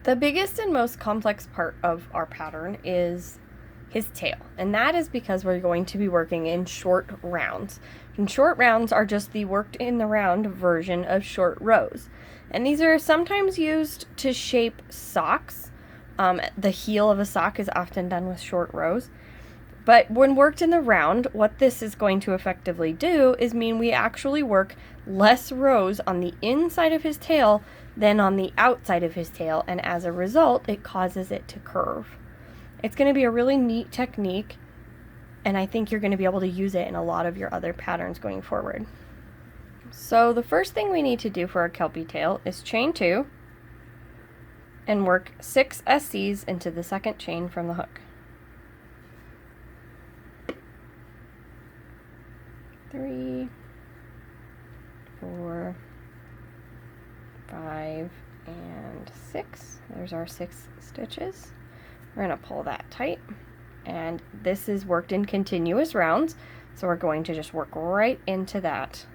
The biggest and most complex part of our pattern is his tail, and that is because we're going to be working in short rounds. And short rounds are just the worked in the round version of short rows. And these are sometimes used to shape socks. The heel of a sock is often done with short rows. But when worked in the round, what this is going to effectively do is mean we actually work less rows on the inside of his tail than on the outside of his tail, and as a result, it causes it to curve. It's going to be a really neat technique, and I think you're going to be able to use it in a lot of your other patterns going forward. So the first thing we need to do for our Kelpie tail is chain 2 and work 6 SCs into the second chain from the hook. 3, 4, 5, and 6. There's our 6 stitches. We're going to pull that tight, and this is worked in continuous rounds, so we're going to just work right into that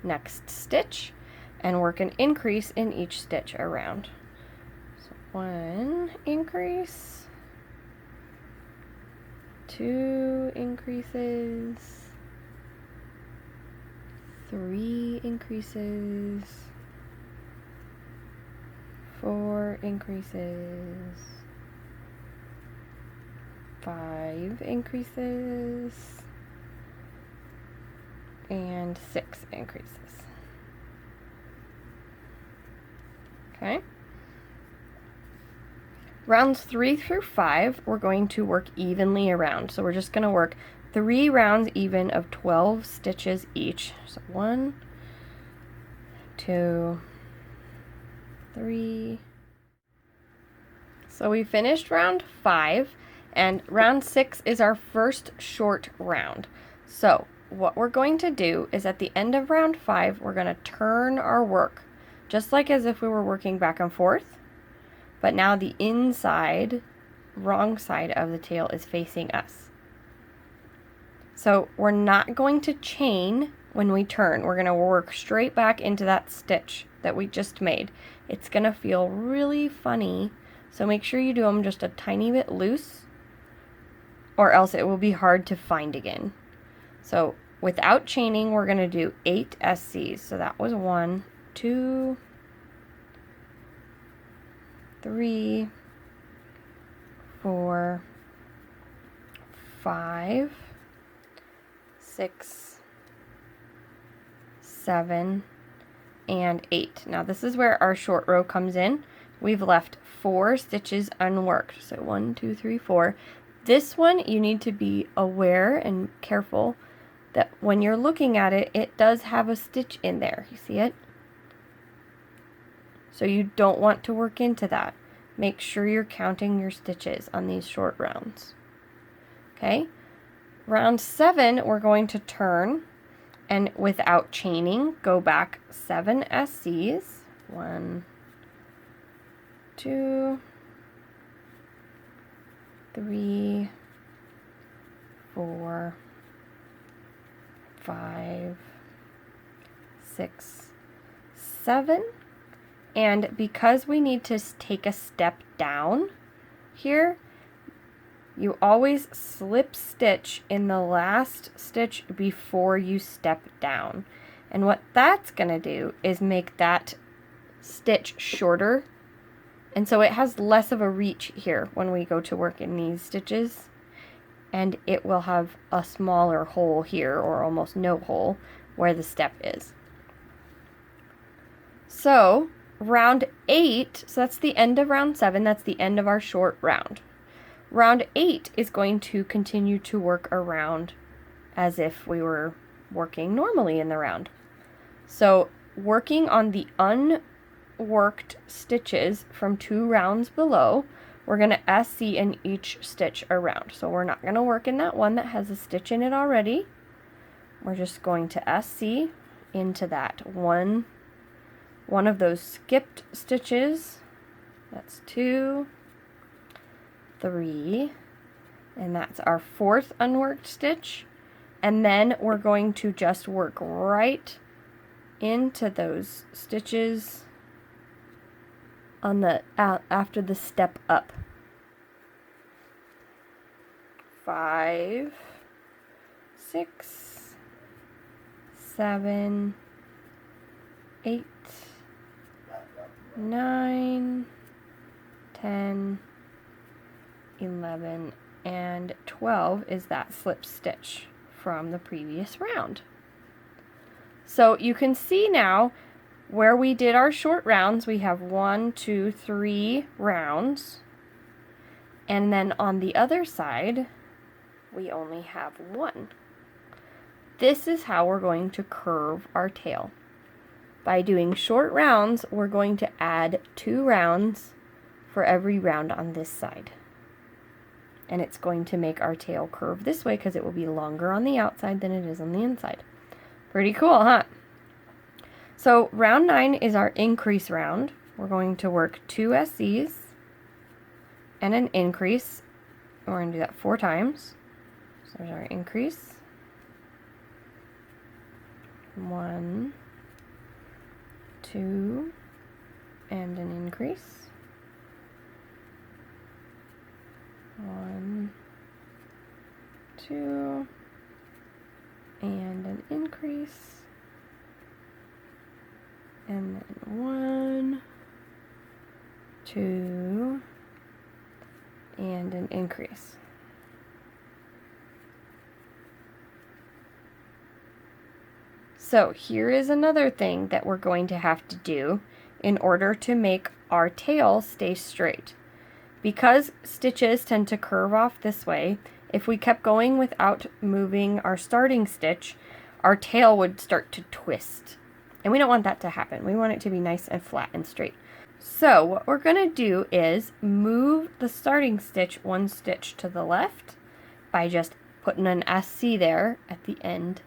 next stitch and work an increase in each stitch around. So 1 increase, 2 increases, 3 increases, 4 increases, 5 increases, and 6 increases. Okay. Rounds 3 through 5, we're going to work evenly around. So we're just going to work 3 rounds even of 12 stitches each. So 1, 2, 3. So we finished round 5, and round 6 is our first short round. So what we're going to do is at the end of round 5, we're going to turn our work, just like as if we were working back and forth, but now the inside, wrong side of the tail is facing us. So we're not going to chain when we turn. We're going to work straight back into that stitch that we just made. It's going to feel really funny, so make sure you do them just a tiny bit loose, or else it will be hard to find again. So without chaining, we're going to do 8 SCs. So that was 1, 2, 3, 4, 5, 6, 7, and 8. Now this is where our short row comes in. We've left 4 stitches unworked. So 1, 2, 3, 4. This one you need to be aware and careful that when you're looking at it, it does have a stitch in there. You see it? So you don't want to work into that. Make sure you're counting your stitches on these short rounds. Okay? Round 7, we're going to turn, and without chaining, go back 7 SCs. 1, 2, 3, 4, 5, 6, 7. And because we need to take a step down here, you always slip stitch in the last stitch before you step down. And what that's going to do is make that stitch shorter. And so it has less of a reach here when we go to work in these stitches. And it will have a smaller hole here, or almost no hole, where the step is. So round 8, so that's the end of round 7, that's the end of our short round. Round 8 is going to continue to work around as if we were working normally in the round. So working on the unworked stitches from 2 rounds below, we're going to SC in each stitch around. So we're not going to work in that one that has a stitch in it already. We're just going to SC into that one of those skipped stitches. That's 2, 3, and that's our 4th unworked stitch. And then we're going to just work right into those stitches on the after the step up. 5, 6, 7, 8, 9, 10, 11, and 12 is that slip stitch from the previous round. So you can see now where we did our short rounds, we have 1, 2, 3 rounds, and then on the other side we only have 1. This is how we're going to curve our tail. By doing short rounds, we're going to add 2 rounds for every round on this side. And it's going to make our tail curve this way because it will be longer on the outside than it is on the inside. Pretty cool, huh? So round 9 is our increase round. We're going to work 2 SCs and an increase. We're going to do that 4 times. So there's our increase. 1, 2, and an increase. 1, 2, and an increase. And then 1, 2, and an increase. So here is another thing that we're going to have to do in order to make our tail stay straight. Because stitches tend to curve off this way, if we kept going without moving our starting stitch, our tail would start to twist. And we don't want that to happen. We want it to be nice and flat and straight. So what we're going to do is move the starting stitch 1 stitch to the left by just putting an SC there at the end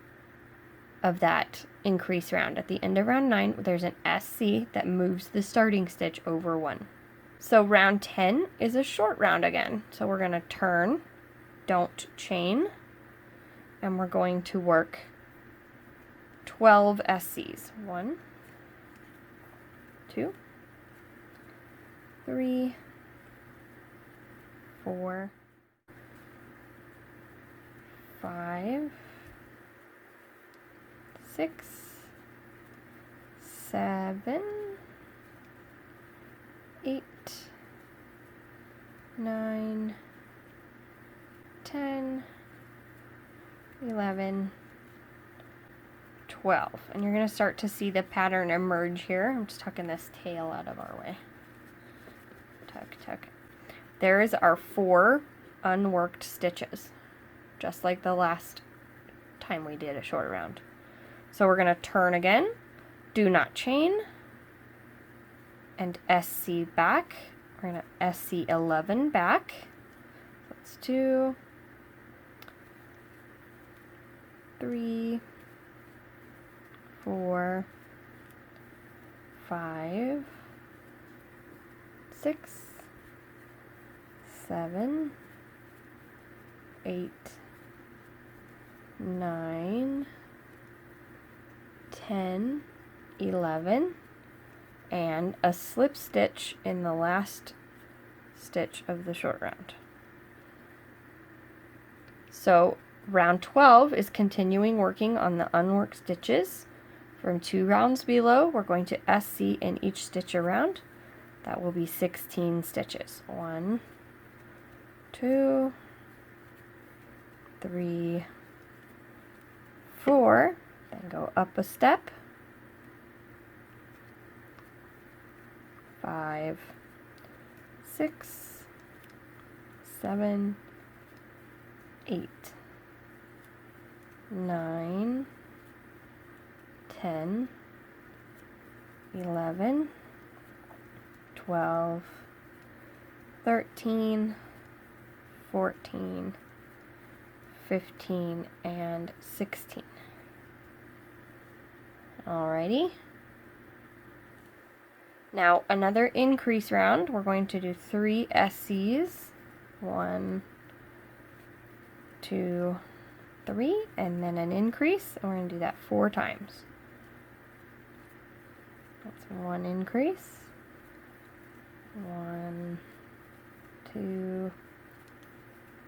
of that increase round. At the end of round 9, there's an SC that moves the starting stitch over 1. So round 10 is a short round again. So we're going to turn, don't chain, and we're going to work 12 SCs. 1, 2, 3, 4, 5, 6, 7, 8, 9, 10, 11, 12. And you're going to start to see the pattern emerge here. I'm just tucking this tail out of our way. Tuck, tuck. There is our 4 unworked stitches, just like the last time we did a short round. So we're going to turn again, do not chain, and SC back. We're going to SC 11 back. That's 2, 3, 4, 5, 6, 7, 8, 9, 10, 11, and a slip stitch in the last stitch of the short round. So round 12 is continuing working on the unworked stitches. From 2 rounds below, we're going to SC in each stitch around. That will be 16 stitches. 1, 2, 3, 4, then go up a step, 5, 6, 7, 8, 9, 10, 11, 12, 13, 14, 15, and 16. Alrighty. Now another increase round. We're going to do 3 SCs. 1, 2, 3, and then an increase. And we're going to do that 4 times. That's 1 increase, 1, 2,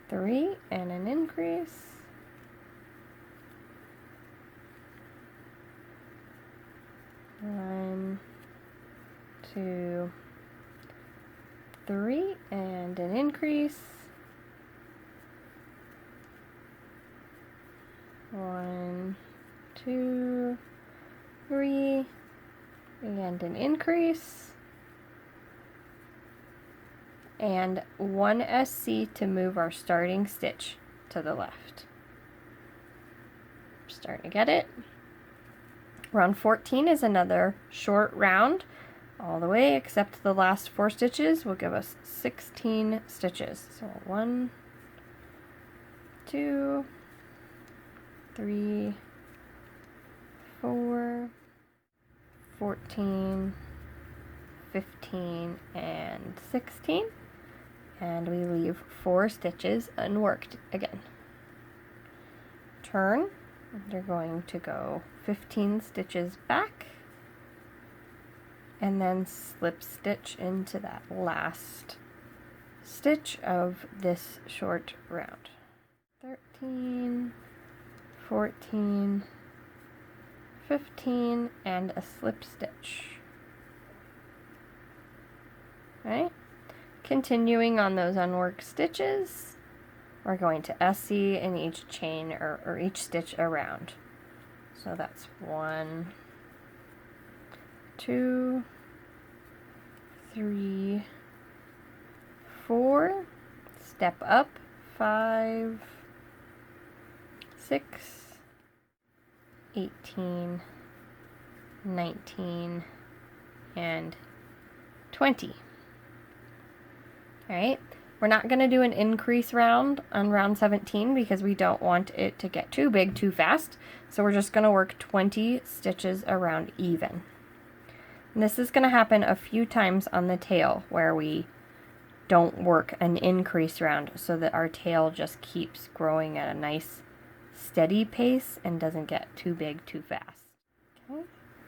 3, and an increase. 1, 2, 3, and an increase. 1, 2, 3, and an increase. And 1 SC to move our starting stitch to the left. Starting to get it. Round 14 is another short round all the way, except the last 4 stitches will give us 16 stitches. So 1, 2, 3, 4, 14, 15, and 16. And we leave 4 stitches unworked again. Turn. You're going to go 15 stitches back and then slip stitch into that last stitch of this short round. 13, 14, 15, and a slip stitch. Right? Continuing on those unworked stitches, we're going to SC in each chain or each stitch around. So that's 1, 2, 3, 4, step up, 5, 6, 18, 19, and 20. All right. We're not going to do an increase round on round 17 because we don't want it to get too big too fast. So we're just going to work 20 stitches around even. And this is going to happen a few times on the tail where we don't work an increase round so that our tail just keeps growing at a nice steady pace and doesn't get too big too fast. Okay,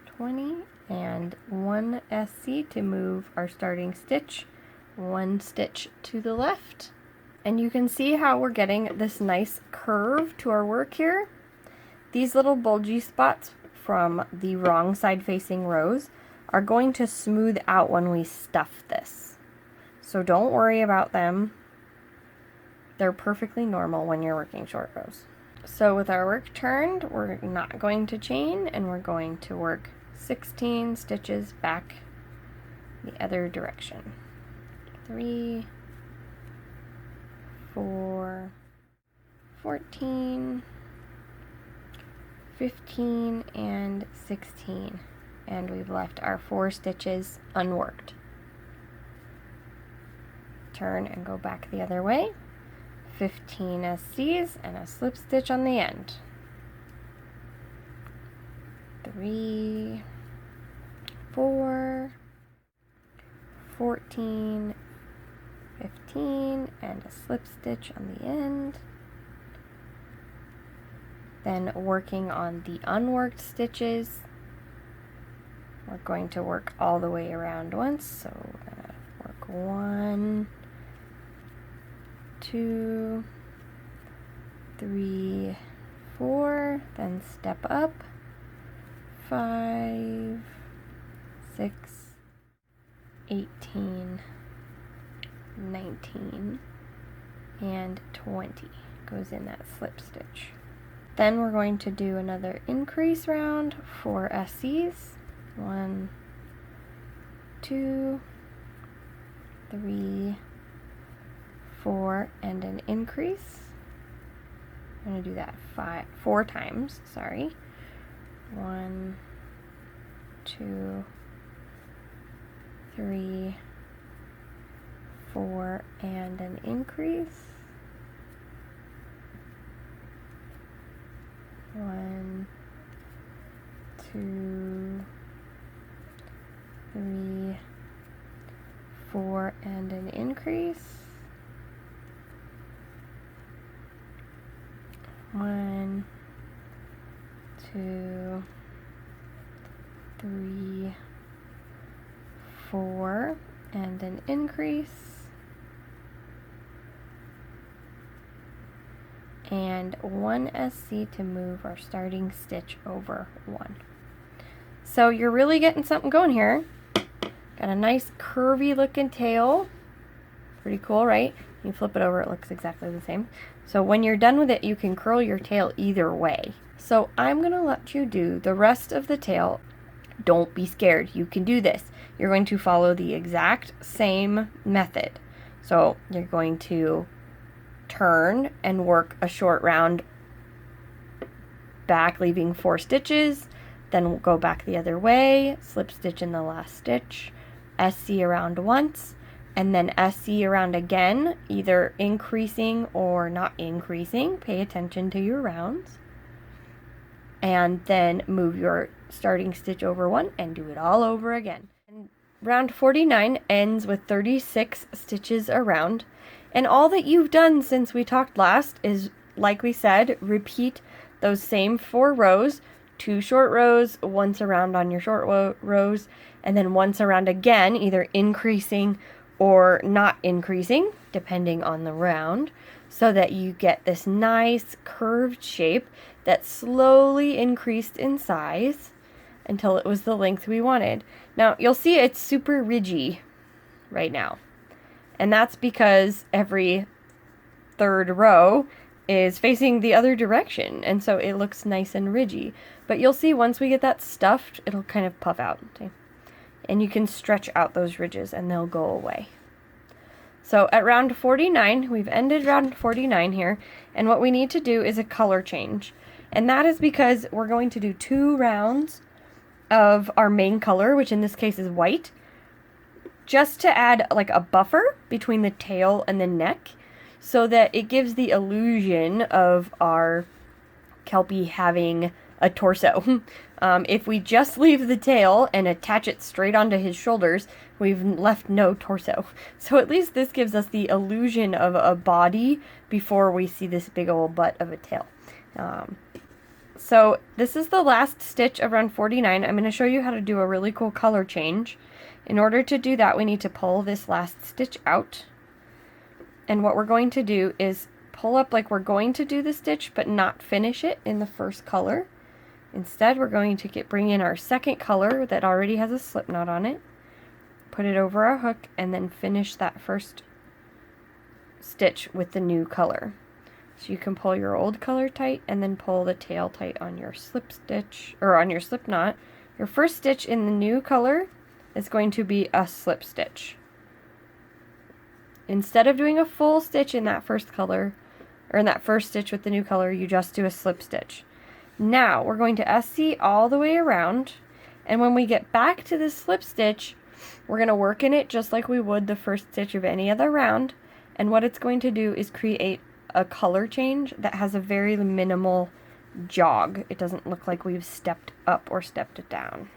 20 and 1 SC to move our starting stitch. 1 stitch to the left, and you can see how we're getting this nice curve to our work here. These little bulgy spots from the wrong side facing rows are going to smooth out when we stuff this, so don't worry about them. They're perfectly normal when you're working short rows. So with our work turned, we're not going to chain, and we're going to work 16 stitches back the other direction. 3, 4, 14, 15, and 16. And we've left our 4 stitches unworked. Turn and go back the other way. 15 SCs and a slip stitch on the end. 3, 4, 14, 15, and a slip stitch on the end. Then working on the unworked stitches, we're going to work all the way around once. So we're going to work 1, 2, 3, 4, then step up, 5, 6, 18, 19, and 20 goes in that slip stitch. Then we're going to do another increase round for SCs. 1, 2, 3, 4, and an increase. I'm going to do that 4 times, sorry. 1, 2, 3, 4, and an increase. 1, 2, 3, 4, and an increase. 1, 2, 3, 4, and an increase, and 1 SC to move our starting stitch over 1. So you're really getting something going here. Got a nice curvy looking tail. Pretty cool, right? You flip it over, it looks exactly the same. So when you're done with it, you can curl your tail either way. So I'm gonna let you do the rest of the tail. Don't be scared, you can do this. You're going to follow the exact same method. So you're going to turn and work a short round back, leaving 4 stitches, then we'll go back the other way, slip stitch in the last stitch, SC around once, and then SC around again, either increasing or not increasing. Pay attention to your rounds. And then move your starting stitch over 1 and do it all over again. And round 49 ends with 36 stitches around. And all that you've done since we talked last is, like we said, repeat those same 4 rows, 2 short rows, once around on your short rows, and then once around again, either increasing or not increasing, depending on the round, so that you get this nice curved shape that slowly increased in size until it was the length we wanted. Now, you'll see it's super ridgy right now, and that's because every 3rd row is facing the other direction, and so it looks nice and ridgy. But you'll see once we get that stuffed, it'll kind of puff out, okay? And you can stretch out those ridges and they'll go away. So at round 49, we've ended round 49 here, and what we need to do is a color change. And that is because we're going to do 2 rounds of our main color, which in this case is white, just to add like a buffer between the tail and the neck, so that it gives the illusion of our Kelpie having a torso. If we just leave the tail and attach it straight onto his shoulders, we've left no torso. So at least this gives us the illusion of a body before we see this big old butt of a tail. So this is the last stitch of round 49. I'm going to show you how to do a really cool color change. In order to do that, we need to pull this last stitch out. And what we're going to do is pull up like we're going to do the stitch, but not finish it in the first color. Instead, we're going to bring in our second color that already has a slip knot on it, put it over our hook, and then finish that first stitch with the new color. So you can pull your old color tight and then pull the tail tight on your slip stitch, or on your slip knot. Your first stitch in the new color is going to be a slip stitch. Instead of doing a full stitch in that first color, or in that first stitch with the new color, you just do a slip stitch. Now we're going to SC all the way around, and when we get back to this slip stitch, we're going to work in it just like we would the first stitch of any other round, and what it's going to do is create a color change that has a very minimal jog. It doesn't look like we've stepped up or stepped it down.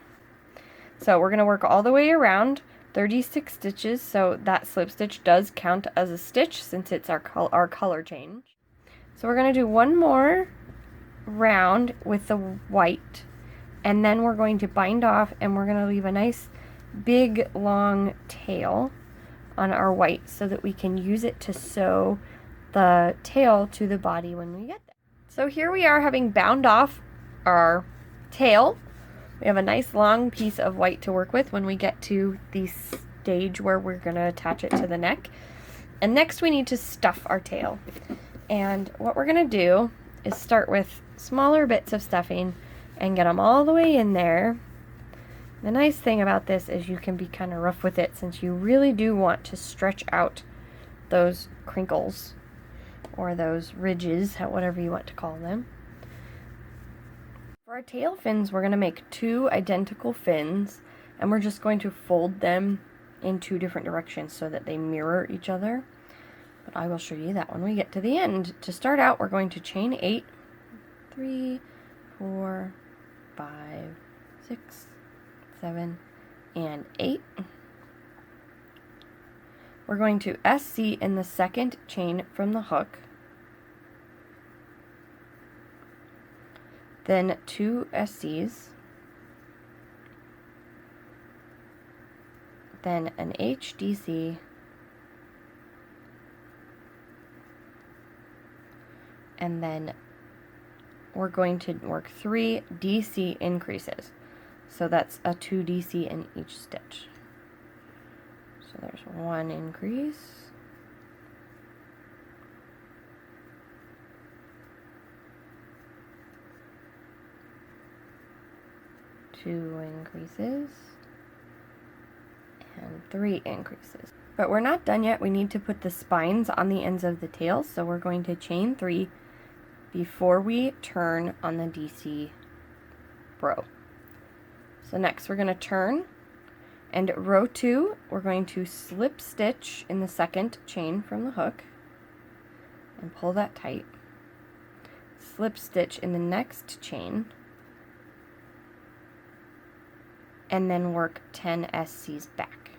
So we're going to work all the way around, 36 stitches, so that slip stitch does count as a stitch since it's our color change. So we're going to do one more round with the white, and then we're going to bind off, and we're going to leave a nice big long tail on our white so that we can use it to sew the tail to the body when we get there. So here we are, having bound off our tail. We have a nice long piece of white to work with when we get to the stage where we're going to attach it to the neck. And next we need to stuff our tail. And what we're going to do is start with smaller bits of stuffing and get them all the way in there. The nice thing about this is you can be kind of rough with it, since you really do want to stretch out those crinkles or those ridges, whatever you want to call them. For our tail fins, we're going to make 2 identical fins, and we're just going to fold them in 2 different directions so that they mirror each other. But I will show you that when we get to the end. To start out, we're going to chain 8, 3, 4, 5, 6, 7, and 8. We're going to SC in the second chain from the hook, then 2 SCs, then an HDC, and then we're going to work 3 DC increases. So that's a 2 DC in each stitch. So there's 1 increase, 2 increases, and 3 increases. But we're not done yet. We need to put the spines on the ends of the tail, so we're going to chain 3 before we turn on the DC row. So next we're going to turn, and row 2 we're going to slip stitch in the second chain from the hook and pull that tight, slip stitch in the next chain, and then work 10 SCs back.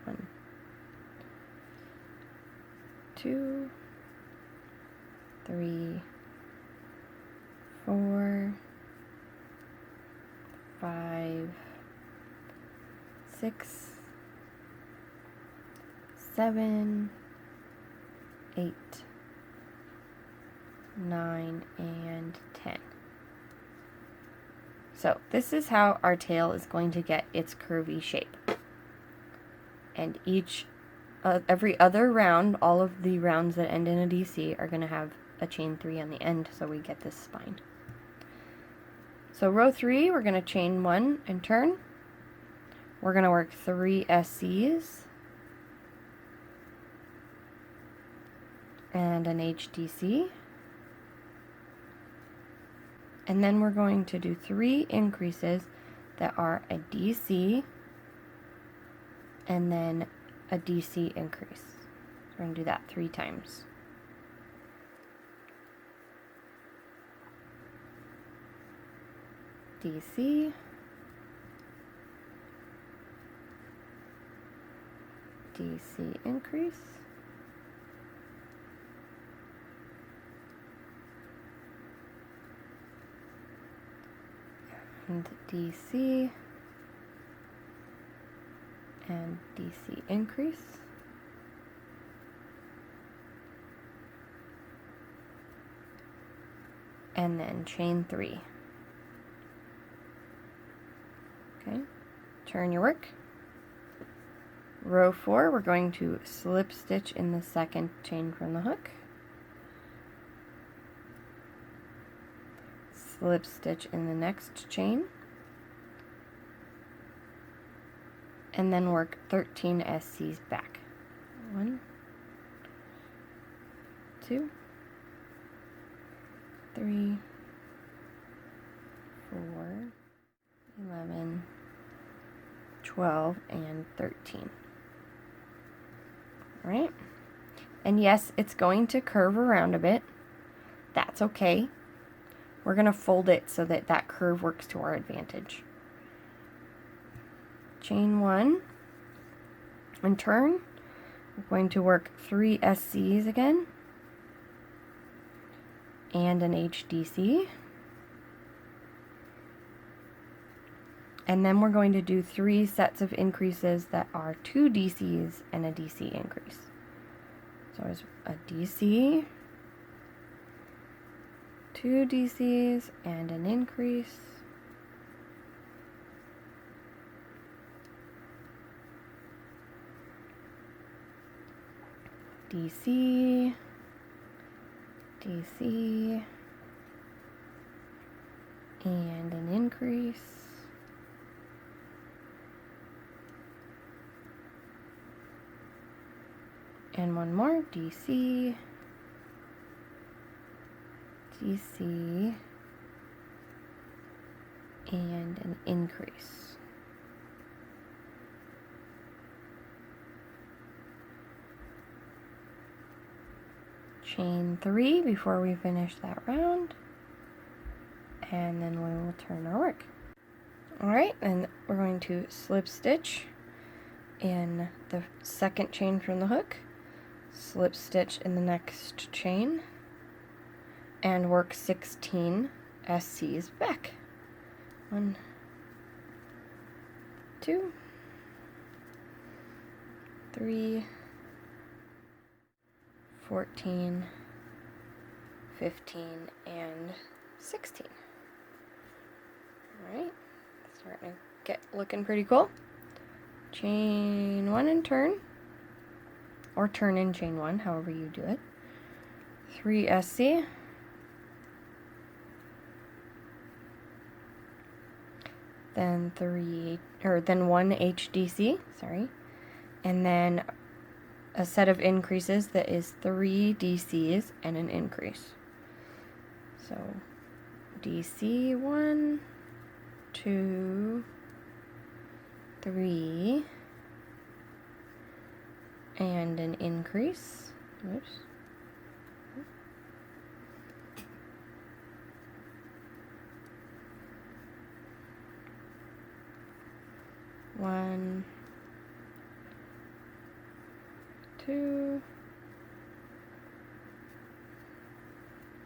1, 2, 3, 4, 5, 6, 7, 8, 9, and 10. So this is how our tail is going to get its curvy shape. And every other round, all of the rounds that end in a DC are going to have a chain 3 on the end, so we get this spine. So row 3, we're going to chain 1 and turn. We're going to work 3 SCs and an HDC. And then we're going to do 3 increases that are a DC and then a DC increase. So we're going to do that 3 times. DC, DC increase, and DC, and DC increase, and then chain 3. Okay, turn your work. Row 4, we're going to slip stitch in the second chain from the hook, slip stitch in the next chain, and then work 13 SCs back. 1, 2, 3, 4, 11, 12, and 13. All right? And yes, it's going to curve around a bit. That's okay. We're going to fold it so that that curve works to our advantage. Chain 1 and turn. We're going to work 3 SCs again and an HDC. And then we're going to do 3 sets of increases that are 2 DCs and a DC increase. So there's a DC, 2 DCs, and an increase. DC, DC, and an increase. And one more, DC, DC, and an increase. Chain 3 before we finish that round, and then we will turn our work. Alright, and we're going to slip stitch in the second chain from the hook, slip stitch in the next chain, and work 16 SCs back. 1, 2, 3, 14, 15, and 16. Alright, starting to get looking pretty cool. Chain 1 and turn, or turn and chain 1, however you do it. 3 SC, then 1 HDC, sorry, and then a set of increases that is 3 DCs and an increase. So DC 1, 2, 3, and an increase. Oops. One, 2,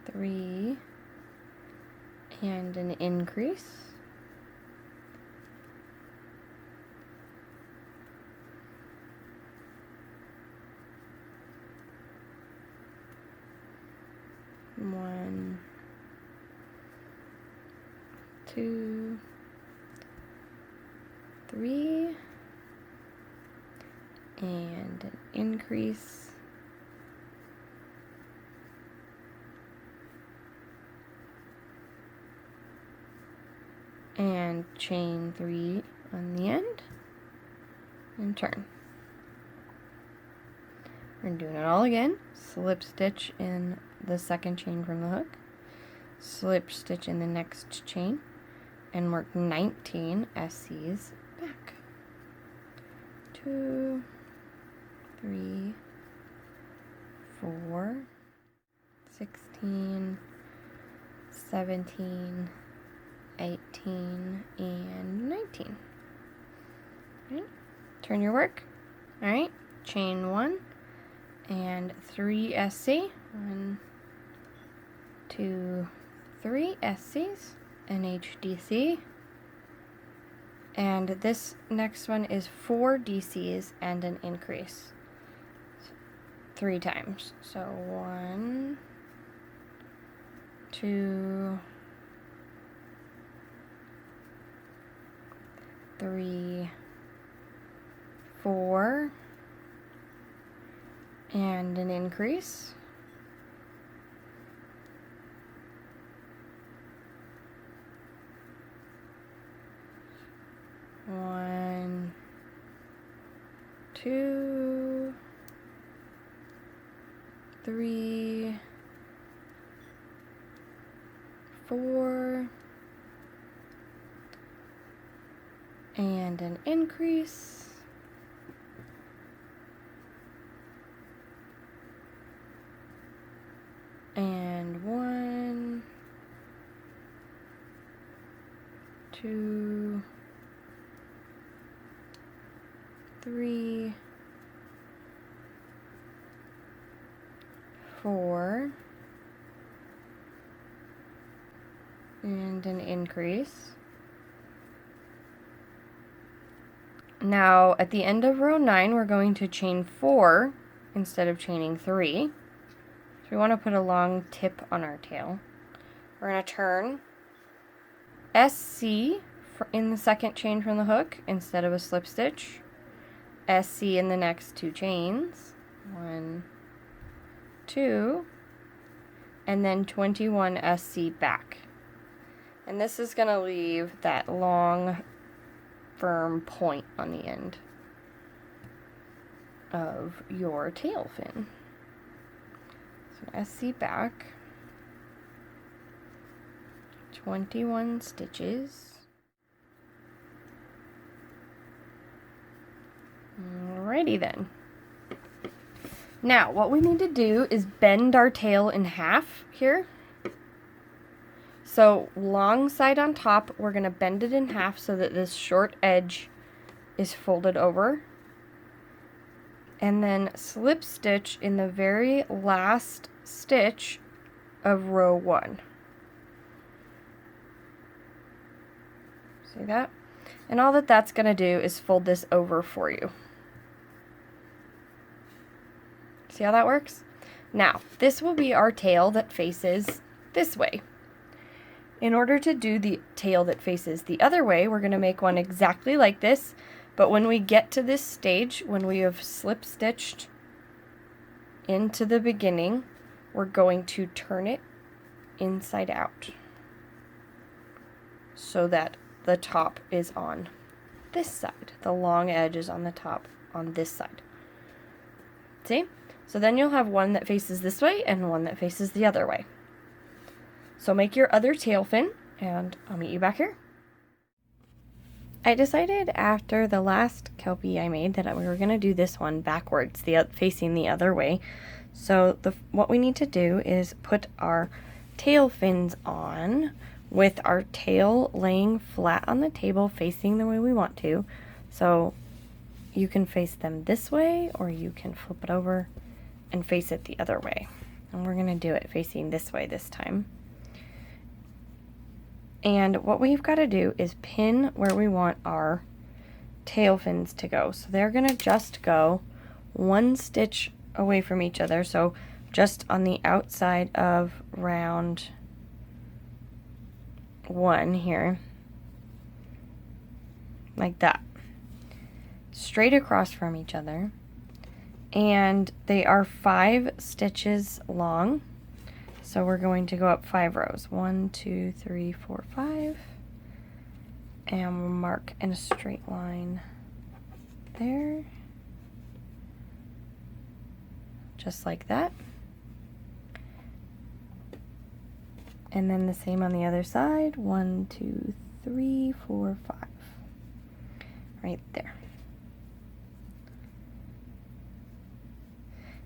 3, and an increase. One, 2, 3, and an increase. And chain 3 on the end and turn. We're doing it all again. Slip stitch in the second chain from the hook, slip stitch in the next chain, and work 19 SCs back. 2, 3, 4, 16, 17, 18, and 19. Right. Turn your work. Alright, chain 1 and 3 SC. 1, 2, 3 SCs, an HDC. And this next one is 4 DCs and an increase. 3 times. So 1, 2, 3, 4, and an increase. One, 2, 3, 4, and an increase. And 1, 2, 3, 4, and an increase. Now at the end of row 9 we're going to chain 4 instead of chaining 3. So we want to put a long tip on our tail. We're going to turn SC in the second chain from the hook instead of a slip stitch. SC in the next 2 chains. 1, 2, and then 21 SC back. And this is going to leave that long, firm point on the end of your tail fin. So SC back, 21 stitches. Alrighty then. Now, what we need to do is bend our tail in half here. So, long side on top, we're going to bend it in half so that this short edge is folded over. And then slip stitch in the very last stitch of row 1. See that? And all that that's going to do is fold this over for you. See how that works? Now, this will be our tail that faces this way. In order to do the tail that faces the other way, we're going to make one exactly like this, but when we get to this stage, when we have slip stitched into the beginning, we're going to turn it inside out so that the top is on this side. The long edge is on the top on this side. See? So then you'll have one that faces this way and one that faces the other way. So make your other tail fin, and I'll meet you back here. I decided after the last Kelpie I made that we were going to do this one backwards, facing the other way. So what we need to do is put our tail fins on with our tail laying flat on the table, facing the way we want to. So you can face them this way, or you can flip it over and face it the other way. And we're going to do it facing this way this time. And what we've got to do is pin where we want our tail fins to go. So they're going to just go one stitch away from each other. So just on the outside of round 1 here, like that, straight across from each other. And they are 5 stitches long. So we're going to go up 5 rows. 1, 2, 3, 4, 5. And we'll mark in a straight line there. Just like that. And then the same on the other side. 1, 2, 3, 4, 5. Right there.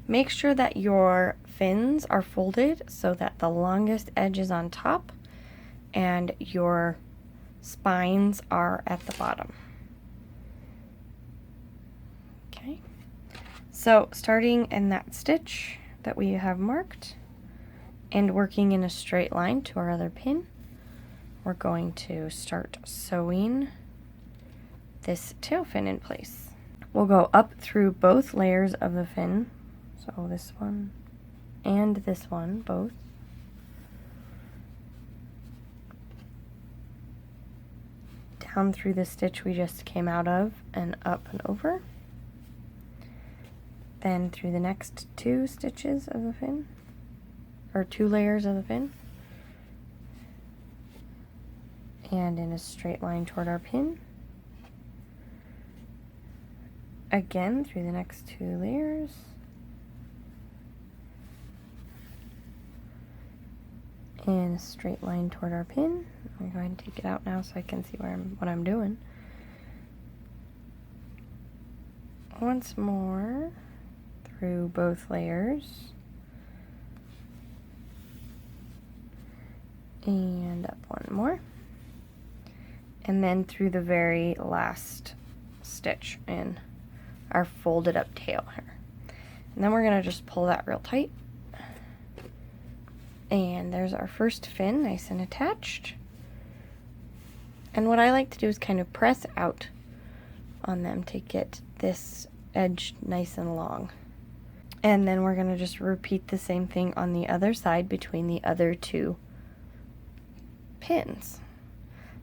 Make sure that your fins are folded so that the longest edge is on top and your spines are at the bottom. Okay, so starting in that stitch that we have marked and working in a straight line to our other pin, we're going to start sewing this tail fin in place. We'll go up through both layers of the fin. So this one and this one, both. Down through the stitch we just came out of and up and over. Then through the next 2 stitches of the fin, or 2 layers of the fin. And in a straight line toward our pin. Again through the next 2 layers. And a straight line toward our pin. I'm going to take it out now so I can see what I'm doing. Once more through both layers. And up one more. And then through the very last stitch in our folded up tail here. And then we're going to just pull that real tight. And there's our first fin, nice and attached. And what I like to do is kind of press out on them to get this edge nice and long. And then we're going to just repeat the same thing on the other side between the other 2 pins.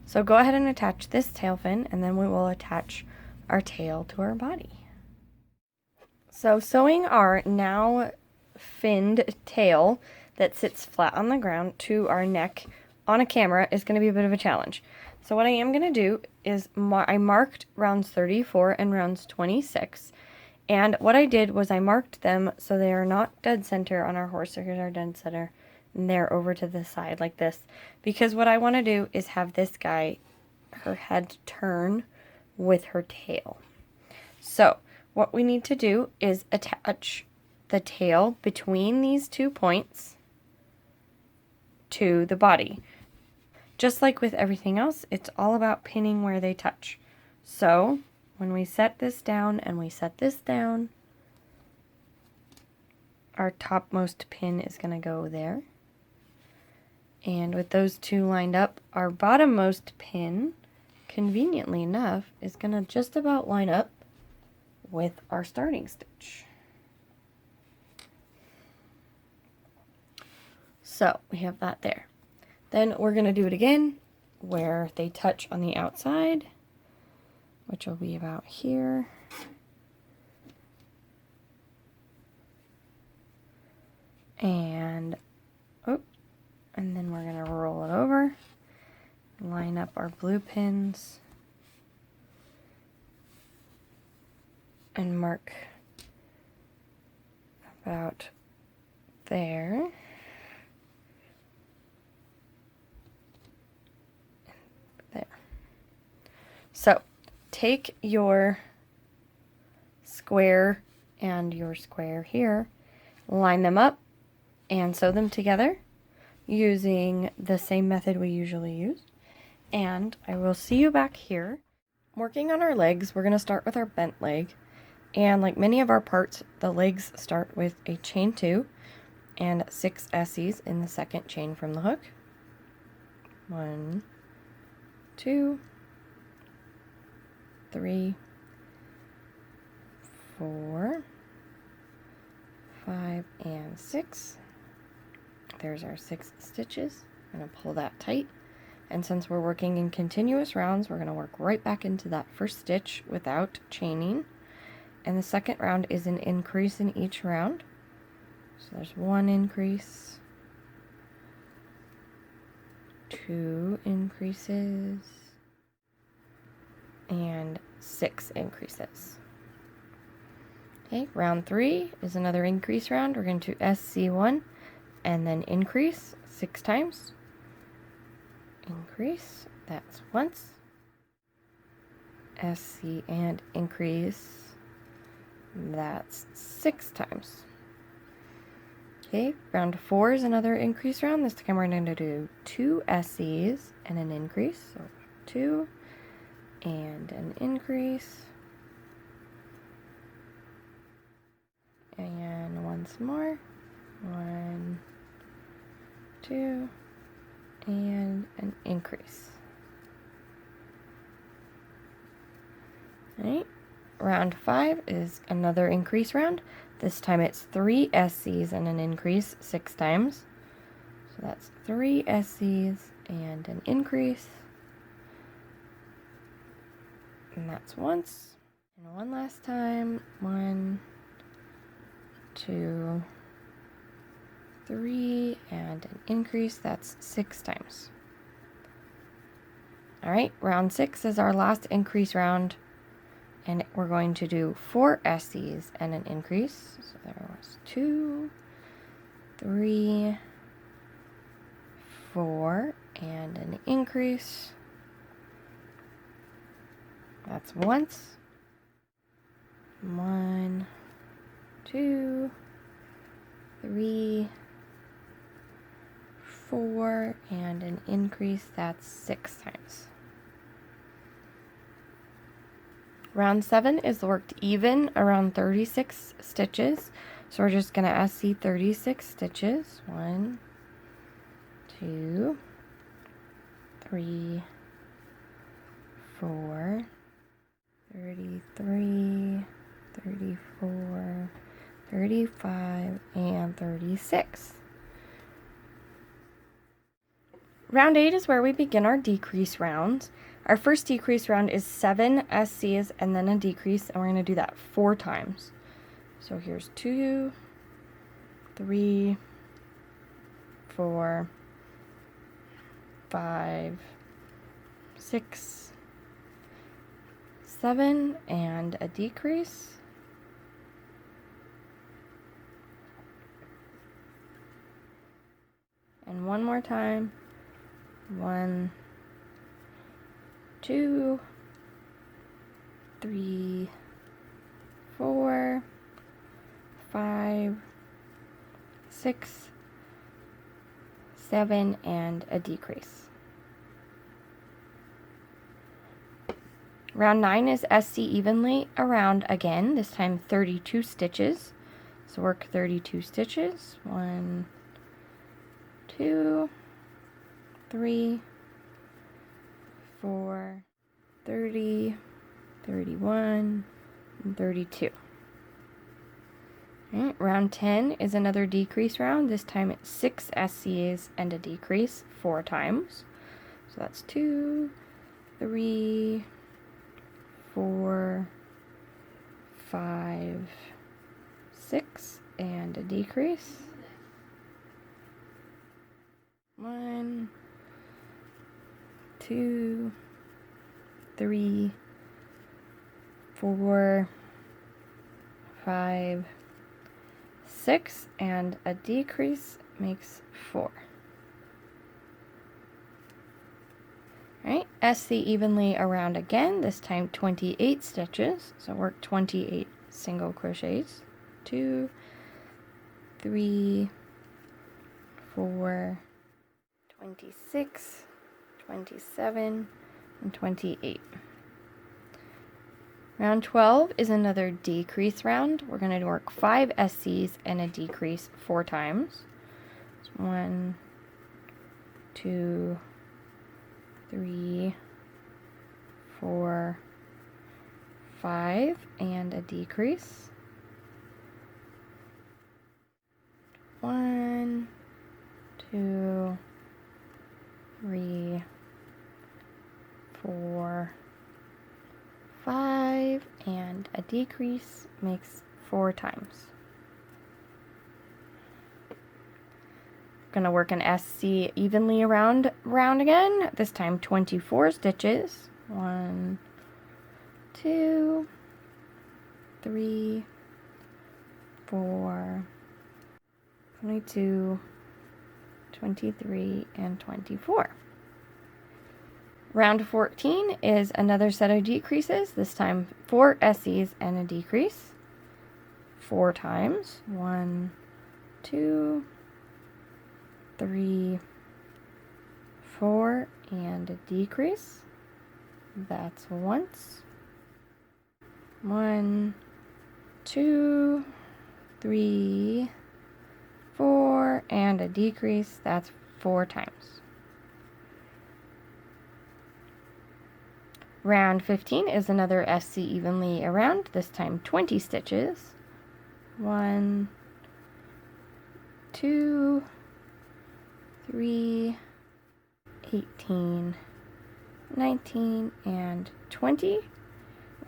So go ahead and attach this tail fin, and then we will attach our tail to our body. So sewing our now finned tail that sits flat on the ground to our neck on a camera is going to be a bit of a challenge. So what I am going to do is I marked rounds 34 and rounds 26, and what I did was I marked them so they are not dead center on our horse. So here's our dead center, and they're over to the side like this, because what I want to do is have this guy, her head turn with her tail. So what we need to do is attach the tail between these 2 points to the body. Just like with everything else, it's all about pinning where they touch. So when we set this down and we set this down, our topmost pin is going to go there. And with those 2 lined up, our bottommost pin, conveniently enough, is going to just about line up with our starting stitch. So we have that there. Then we're going to do it again where they touch on the outside, which will be about here. And, and then we're going to roll it over, line up our blue pins, and mark about there. There. So take your square and your square here, line them up, and sew them together using the same method we usually use. And I will see you back here. Working on our legs, we're going to start with our bent leg. And like many of our parts, the legs start with a chain 2 and 6 S's in the second chain from the hook. 1, 2, 3, 4, 5, and 6. There's our 6 stitches. I'm going to pull that tight. And since we're working in continuous rounds, we're going to work right back into that first stitch without chaining. And the second round is an increase in each round. So there's 1 increase, 2 increases, and 6 increases. Okay, round 3 is another increase round. We're going to SC1 and then increase 6 times. Increase, that's once. SC and increase, that's 6 times. Okay, round 4 is another increase round. This time we're going to do 2 SCs and an increase. So 2 and an increase. And once more. 1, 2, and an increase. Alright, round 5 is another increase round. This time it's 3 SCs and an increase 6 times. So that's 3 SCs and an increase. And that's once. And one last time. 1, 2, 3, and an increase. That's 6 times. Alright, round 6 is our last increase round. And we're going to do 4 SCs and an increase. So there was 2, 3, 4, and an increase. That's once. 1, 2, 3, 4, and an increase. That's 6 times. Round 7 is worked even around 36 stitches. So we're just going to SC 36 stitches. 1, 2, 3, 4, 33, 34, 35, and 36. Round 8 is where we begin our decrease rounds. Our first decrease round is 7 SCs and then a decrease, and we're going to do that 4 times. So here's 2, 3, 4, 5, 6, 7, and a decrease. And one more time. 1, 2, 3, 4, 5, 6, 7, and a decrease. Round 9 is SC evenly around again, this time 32 stitches. So work 32 stitches. 1, 2, 3, 4, 30, 31, and 32. Right, round 10 is another decrease round. This time it's 6 SCs and a decrease 4 times. So that's 2, 3, 4, 5, 6, and a decrease. 1, 2, 3, 4, 5, 6, and a decrease makes 4. Alright, SC evenly around again, this time 28 stitches, so work 28 single crochets. 2, 3, 4, 26, 27, and 28. Round 12 is another decrease round. We're going to work 5 SCs and a decrease 4 times. 1, 2, 3, 4, 5, and a decrease. 1, 2, 3, 4, 5, and a decrease makes 4 times. Gonna work an SC evenly around again, this time 24 stitches. 1, 2, 3, 4, 22, 23, and 24. Round 14 is another set of decreases, this time 4 SCs and a decrease 4 times. 1, 2, 3, 4, and a decrease. That's once. 1, 2, 3, 4, and a decrease. That's 4 times. Round 15 is another SC evenly around, this time 20 stitches. 1, 2, 3, 18, 19, and 20.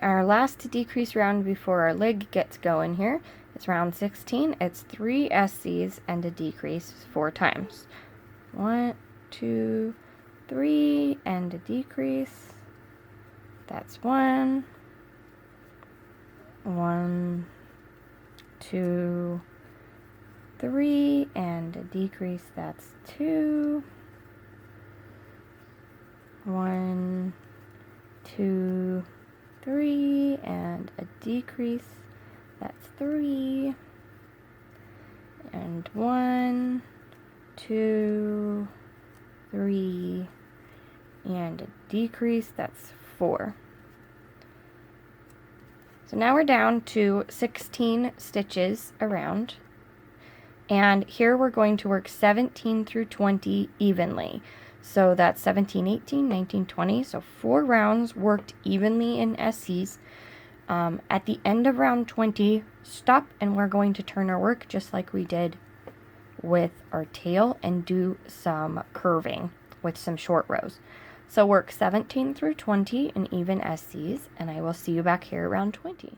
Our last decrease round before our leg gets going here is round 16. It's 3 SCs and a decrease 4 times. 1, 2, 3, and a decrease. That's 1, 1, 2, 3, and a decrease. That's 2, 1, 2, 3, and a decrease. That's 3, and 1, 2, 3, and a decrease. That's 4. So now we're down to 16 stitches around, and here we're going to work 17 through 20 evenly. So that's 17, 18, 19, 20, so 4 rounds worked evenly in SCs. At the end of round 20, stop, and we're going to turn our work just like we did with our tail and do some curving with some short rows. So work 17 through 20 in even SCs, and I will see you back here around 20.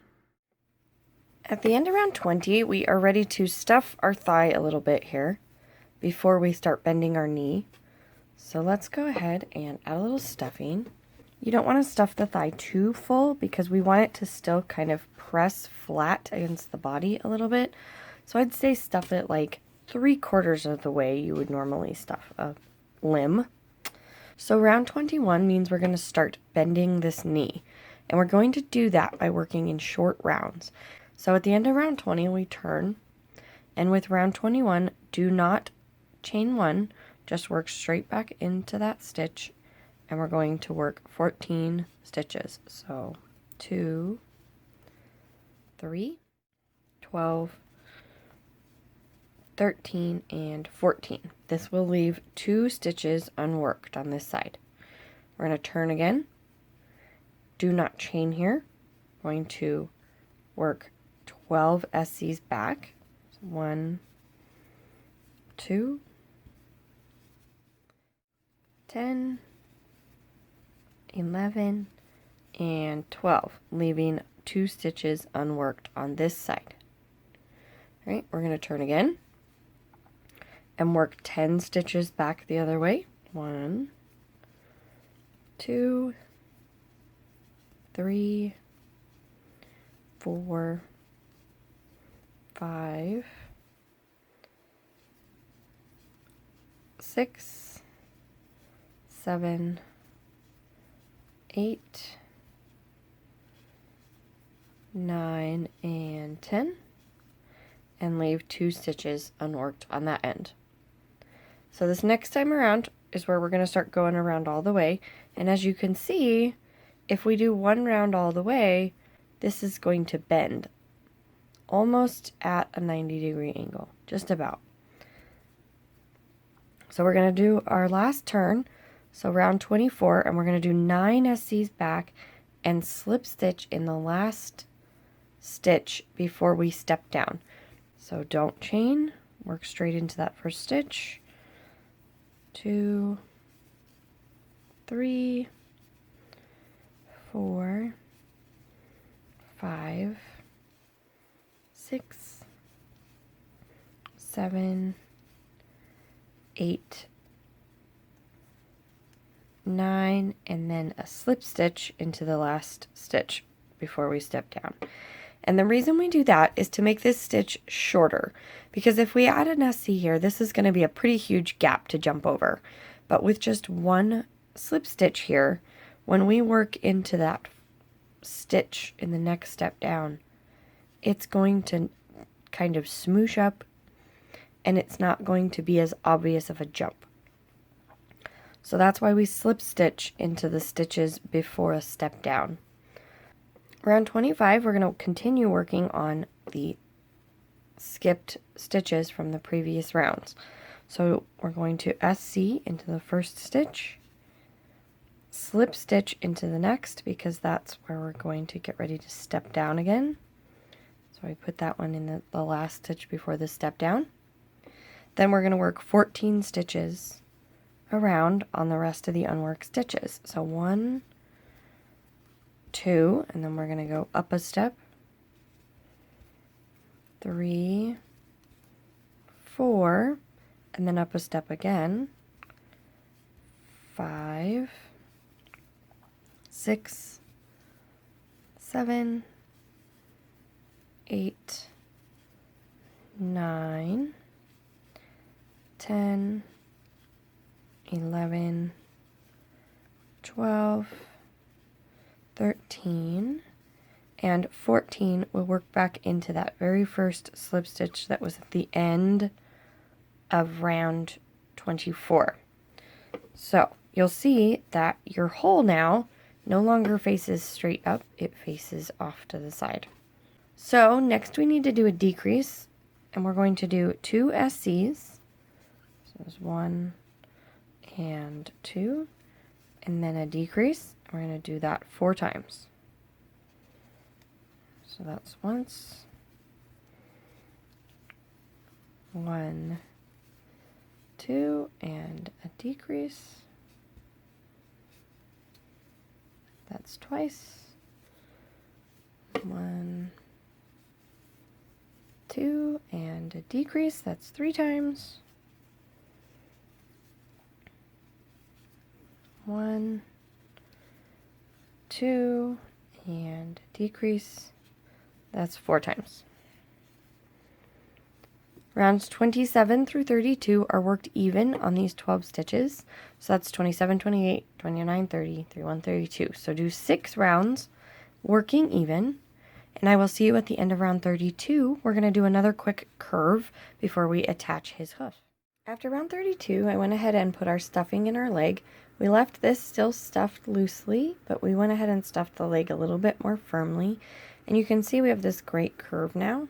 At the end of round 20, we are ready to stuff our thigh a little bit here before we start bending our knee. So let's go ahead and add a little stuffing. You don't want to stuff the thigh too full because we want it to still kind of press flat against the body a little bit. So I'd say stuff it like 3/4 of the way you would normally stuff a limb. So round 21 means we're going to start bending this knee, and we're going to do that by working in short rounds. So at the end of round 20 we turn, and with round 21 do not chain 1, just work straight back into that stitch, and we're going to work 14 stitches. So 2, 3, 12, 13, and 14. This will leave 2 stitches unworked on this side. We're going to turn again. Do not chain here. Going to work 12 SCs back, 1, 2, 10, 11, and 12, leaving 2 stitches unworked on this side. All right, we're going to turn again and work 10 stitches back the other way. 1, 2, 3, 4, 5, 6, 7, 8, 9, and 10, and leave 2 stitches unworked on that end. So this next time around is where we're going to start going around all the way, and as you can see, if we do 1 round all the way, this is going to bend almost at a 90-degree angle, just about. So we're going to do our last turn, so round 24, and we're going to do 9 SCs back and slip stitch in the last stitch before we step down. So don't chain, work straight into that first stitch. 2, 3, 4, 5, 6, 7, 8, 9, and then a slip stitch into the last stitch before we step down. And the reason we do that is to make this stitch shorter, because if we add an SC here, this is going to be a pretty huge gap to jump over. But with just 1 slip stitch here, when we work into that stitch in the next step down, it's going to kind of smoosh up, and it's not going to be as obvious of a jump. So that's why we slip stitch into the stitches before a step down. Round 25, we're going to continue working on the skipped stitches from the previous rounds. So we're going to SC into the first stitch, slip stitch into the next, because that's where we're going to get ready to step down again. So I put that one in the last stitch before the step down. Then we're going to work 14 stitches around on the rest of the unworked stitches. So 1, 2, and then we're going to go up a step, 3, 4, and then up a step again, 5, 6, 7, 8, 9, 10, 11, 12, 13, and 14 will work back into that very first slip stitch that was at the end of round 24. So you'll see that your hole now no longer faces straight up, it faces off to the side. So next we need to do a decrease, and we're going to do 2 SCs. So there's 1 and 2, and then a decrease. We're going to do that 4 times. So that's once, 1, 2, and a decrease. That's twice. 1, 2, and a decrease. That's 3 times. 1, 2, and a decrease. That's 4 times. Rounds 27 through 32 are worked even on these 12 stitches. So that's 27, 28, 29, 30, 31, 32. So do 6 rounds working even. And I will see you at the end of round 32. We're going to do another quick curve before we attach his hoof. After round 32, I went ahead and put our stuffing in our leg. We left this still stuffed loosely, but we went ahead and stuffed the leg a little bit more firmly. And you can see we have this great curve now.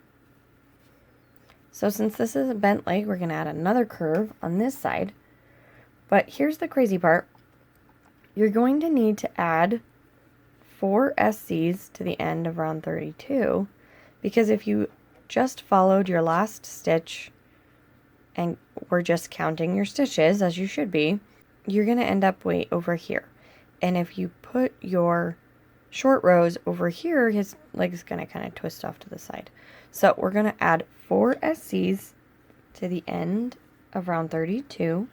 So since this is a bent leg, we're going to add another curve on this side. But here's the crazy part. You're going to need to add 4 SCs to the end of round 32, because if you just followed your last stitch and we're just counting your stitches as you should be, you're going to end up way over here. And if you put your short rows over here, his leg is going to kind of twist off to the side. So we're going to add 4 SCs to the end of round 32.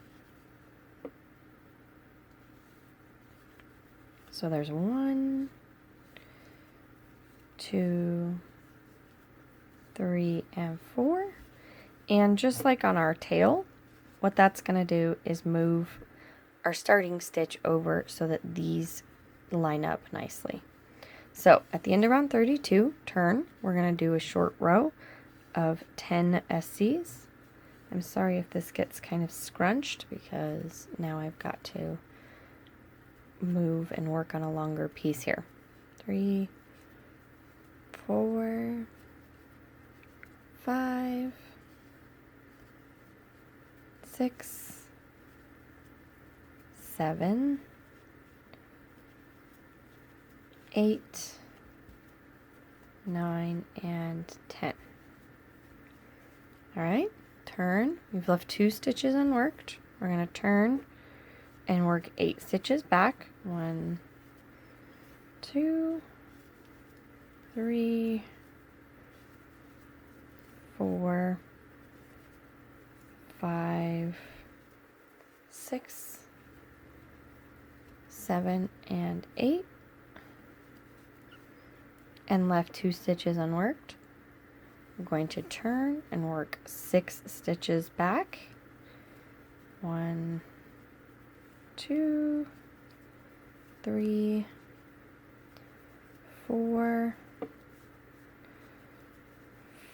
So there's 1, 2, 3, and 4. And just like on our tail, what that's going to do is move our starting stitch over so that these line up nicely. So at the end of round 32, turn, we're going to do a short row of 10 SCs. I'm sorry if this gets kind of scrunched because now I've got to move and work on a longer piece here. 3, 4, 5, 6, 7, 8, 9, and 10. All right, turn. We've left 2 stitches unworked. We're going to turn and work 8 stitches back. 1, 2, 3, 4, 5, 6, 7, and 8, and left 2 stitches unworked. I'm going to turn and work 6 stitches back. 1, 2, 3, 4,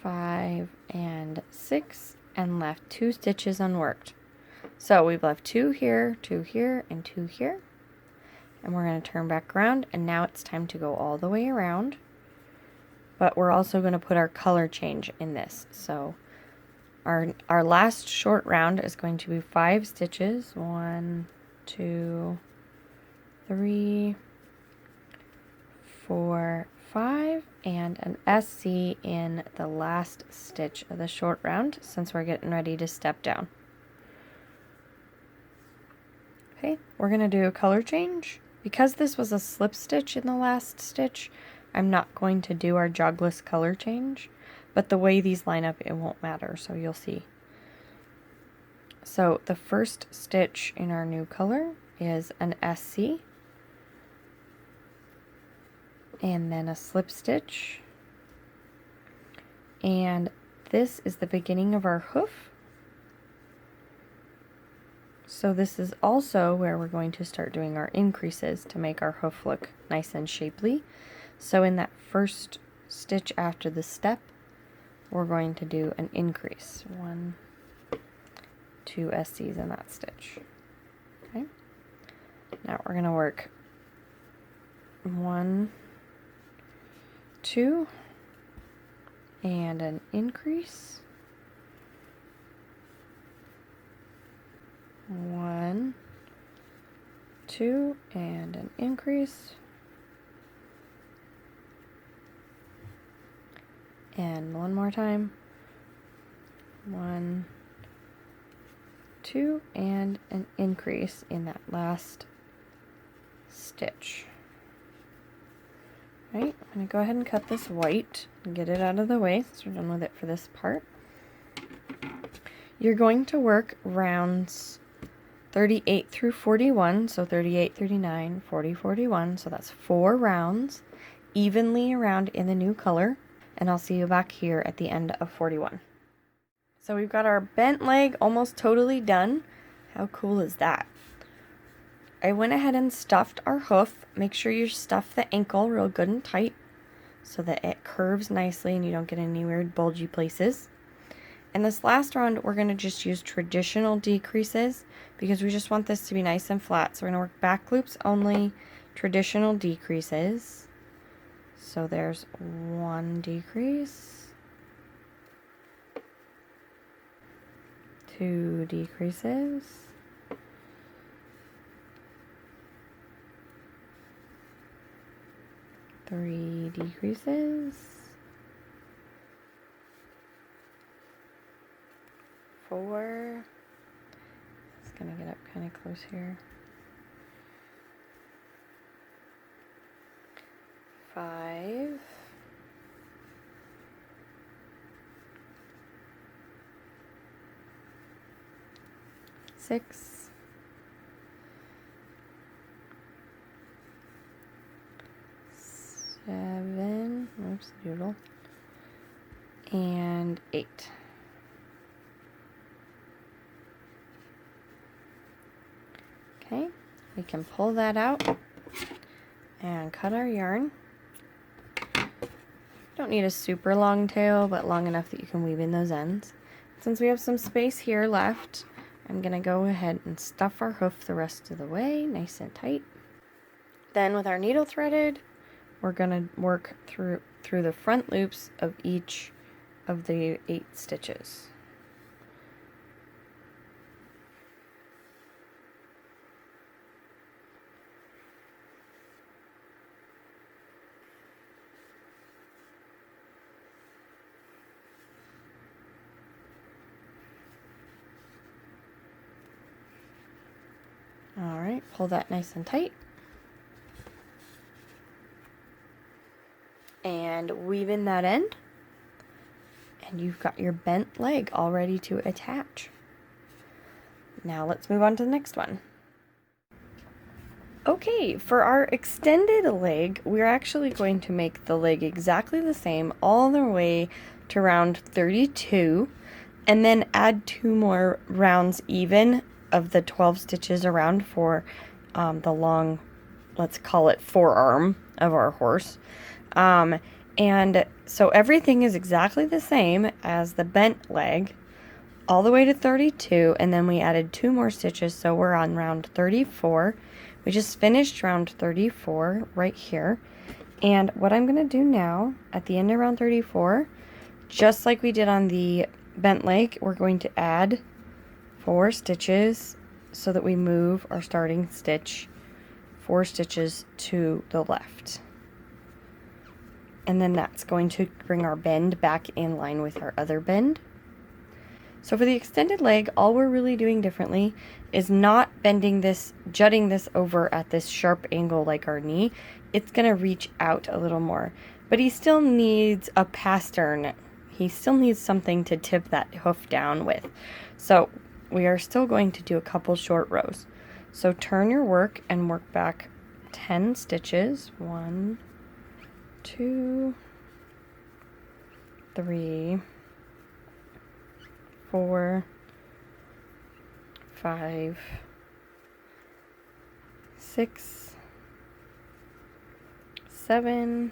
5, and 6, and left 2 stitches unworked. So we've left 2 here, 2 here, and 2 here. And we're going to turn back around, and now it's time to go all the way around. But we're also going to put our color change in this. So our last short round is going to be 5 stitches. 1, 2, 3, 4, 5, and an SC in the last stitch of the short round since we're getting ready to step down. Okay, we're going to do a color change. Because this was a slip stitch in the last stitch, I'm not going to do our jogless color change, but the way these line up, it won't matter, so you'll see. So the first stitch in our new color is an SC, and then a slip stitch, and this is the beginning of our hoof. So this is also where we're going to start doing our increases to make our hoof look nice and shapely. So in that first stitch after the step, we're going to do an increase. 1, 2 SCs in that stitch. Okay. Now we're going to work 1, 2, and an increase. 1, 2, and an increase. And one more time. 1, 2, and an increase in that last stitch. Right, I'm going to go ahead and cut this white and get it out of the way since we're done with it for this part. You're going to work rounds 38 through 41, so 38, 39, 40, 41, so that's 4 rounds evenly around in the new color, and I'll see you back here at the end of 41. So we've got our bent leg almost totally done. How cool is that? I went ahead and stuffed our hoof. Make sure you stuff the ankle real good and tight so that it curves nicely and you don't get any weird bulgy places. In this last round, we're going to just use traditional decreases because we just want this to be nice and flat. So we're going to work back loops only, traditional decreases. So there's 1 decrease, 2 decreases, 3 decreases, 4. It's gonna get up kind of close here. 5. 6. 7. Oops, doodle. And 8. Okay, we can pull that out and cut our yarn. Don't need a super long tail, but long enough that you can weave in those ends. Since we have some space here left, I'm gonna go ahead and stuff our hoof the rest of the way, nice and tight. Then with our needle threaded, we're gonna work through the front loops of each of the 8 stitches. All right, pull that nice and tight. And weave in that end. And you've got your bent leg all ready to attach. Now let's move on to the next one. Okay, for our extended leg, we're actually going to make the leg exactly the same all the way to round 32, and then add 2 more rounds even of the 12 stitches around for the long, let's call it forearm of our horse. And so everything is exactly the same as the bent leg all the way to 32, and then we added 2 more stitches, so we're on round 34. We just finished round 34 right here. And what I'm going to do now at the end of round 34, just like we did on the bent leg, we're going to add 4 stitches so that we move our starting stitch 4 stitches to the left. And then that's going to bring our bend back in line with our other bend. So for the extended leg, all we're really doing differently is not bending this, jutting this over at this sharp angle like our knee. It's going to reach out a little more. But he still needs a pastern. He still needs something to tip that hoof down with. So we are still going to do a couple short rows. So turn your work and work back 10 stitches. 1, 2, 3, 4, 5, 6, 7,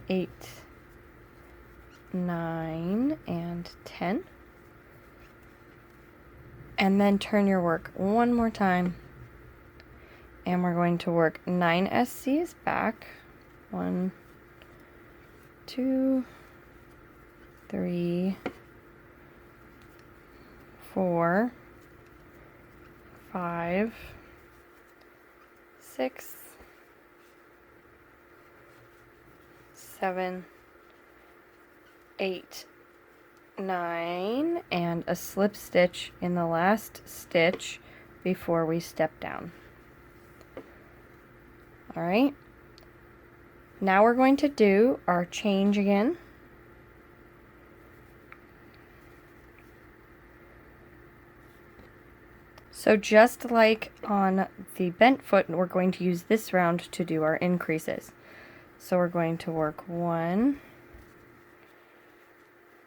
8, 9, and 10. And then turn your work one more time. And we're going to work 9 SCs back. 1, 2, 3, 4, 5, 6, 7, 8, 9, and a slip stitch in the last stitch before we step down. All right, now we're going to do our change again. So just like on the bent foot, we're going to use this round to do our increases. So we're going to work 1,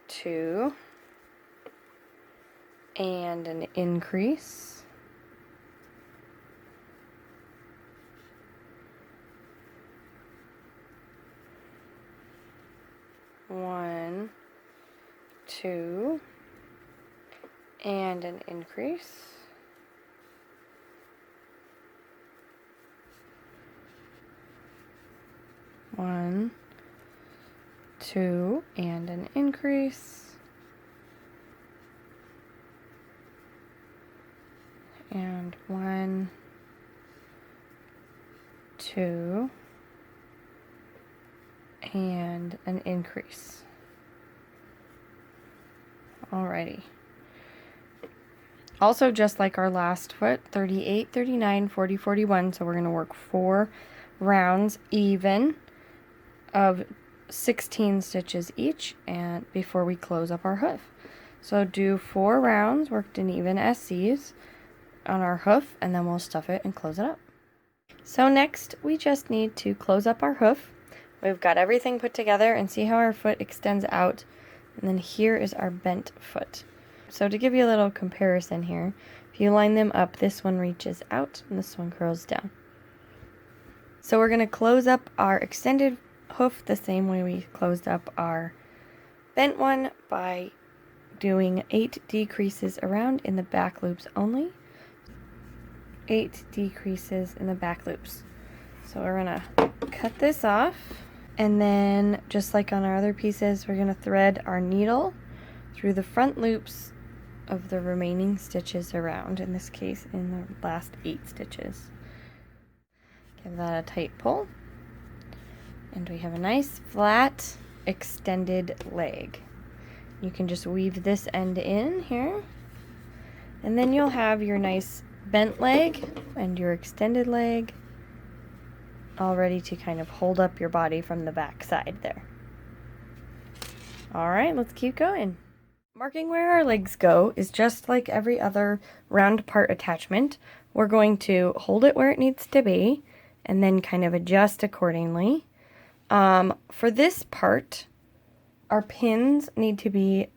2, and an increase. 1, 2, and an increase. 1, 2, and an increase. And 1, 2, and an increase. Alrighty. Also, just like our last foot, 38, 39, 40, 41. So we're going to work 4 rounds even of 16 stitches each, and before we close up our hoof. So do 4 rounds worked in even SCs on our hoof, and then we'll stuff it and close it up. So next we just need to close up our hoof. We've got everything put together, and see how our foot extends out, and then here is our bent foot. So to give you a little comparison here, if you line them up, this one reaches out and this one curls down. So we're going to close up our extended hoof the same way we closed up our bent one, by doing 8 decreases around in the back loops only. 8 decreases in the back loops. So we're going to cut this off, and then just like on our other pieces, we're going to thread our needle through the front loops of the remaining stitches around, in this case in the last 8 stitches. Give that a tight pull, and we have a nice flat extended leg. You can just weave this end in here, and then you'll have your nice bent leg and your extended leg all ready to kind of hold up your body from the back side there. Alright, let's keep going. Marking where our legs go is just like every other round part attachment. We're going to hold it where it needs to be and then kind of adjust accordingly. For this part, our pins need to be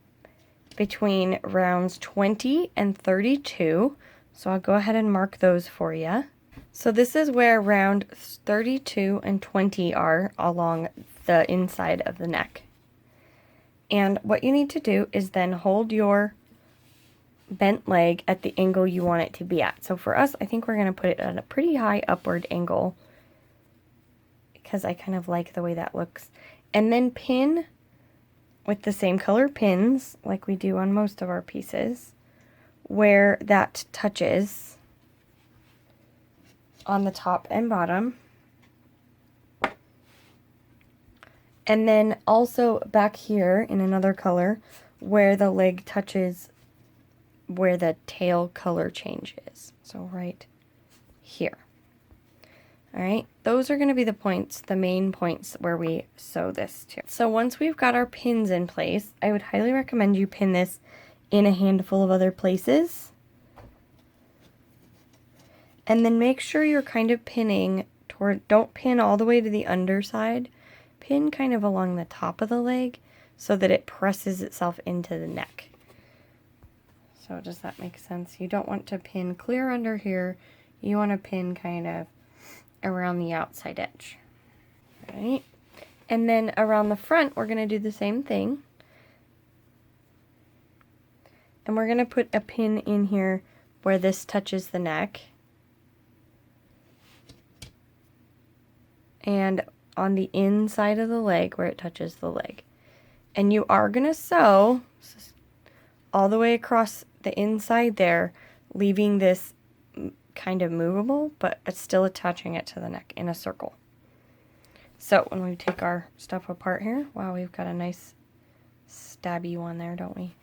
between rounds 20 and 32. So I'll go ahead and mark those for you. So this is where round 32 and 20 are along the inside of the neck. And what you need to do is then hold your bent leg at the angle you want it to be at. So for us, I think we're going to put it at a pretty high upward angle, because I kind of like the way that looks. And then pin with the same color pins, like we do on most of our pieces, where that touches on the top and bottom. And then also back here in another color, where the leg touches where the tail color changes. So right here. Alright, those are going to be the points, the main points where we sew this to. So once we've got our pins in place, I would highly recommend you pin this in a handful of other places. And then make sure you're kind of pinning toward, don't pin all the way to the underside. Pin kind of along the top of the leg so that it presses itself into the neck. So does that make sense? You don't want to pin clear under here. You want to pin kind of around the outside edge. Right? And then around the front, we're going to do the same thing. And we're going to put a pin in here where this touches the neck. And on the inside of the leg where it touches the leg. And you are going to sew all the way across the inside there, leaving this kind of movable, but it's still attaching it to the neck in a circle. So when we take our stuff apart here, wow, we've got a nice stabby one there, don't we?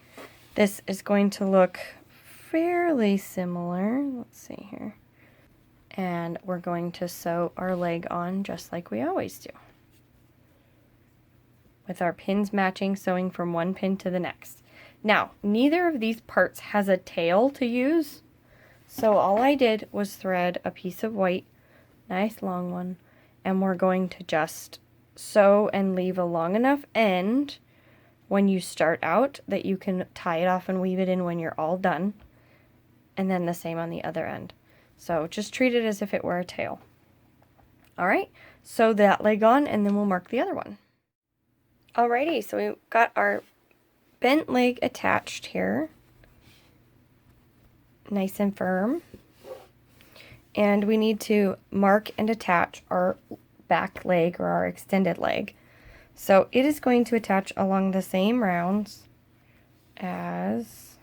This is going to look fairly similar. Let's see here. And we're going to sew our leg on just like we always do, with our pins matching, sewing from one pin to the next. Now, neither of these parts has a tail to use, so all I did was thread a piece of white, nice long one, and we're going to just sew and leave a long enough end when you start out that you can tie it off and weave it in when you're all done, and then the same on the other end. So just treat it as if it were a tail. Alright, sew that leg on, and then we'll mark the other one. Alrighty, so we've got our bent leg attached here. Nice and firm. And we need to mark and attach our back leg, or our extended leg. So it is going to attach along the same rounds as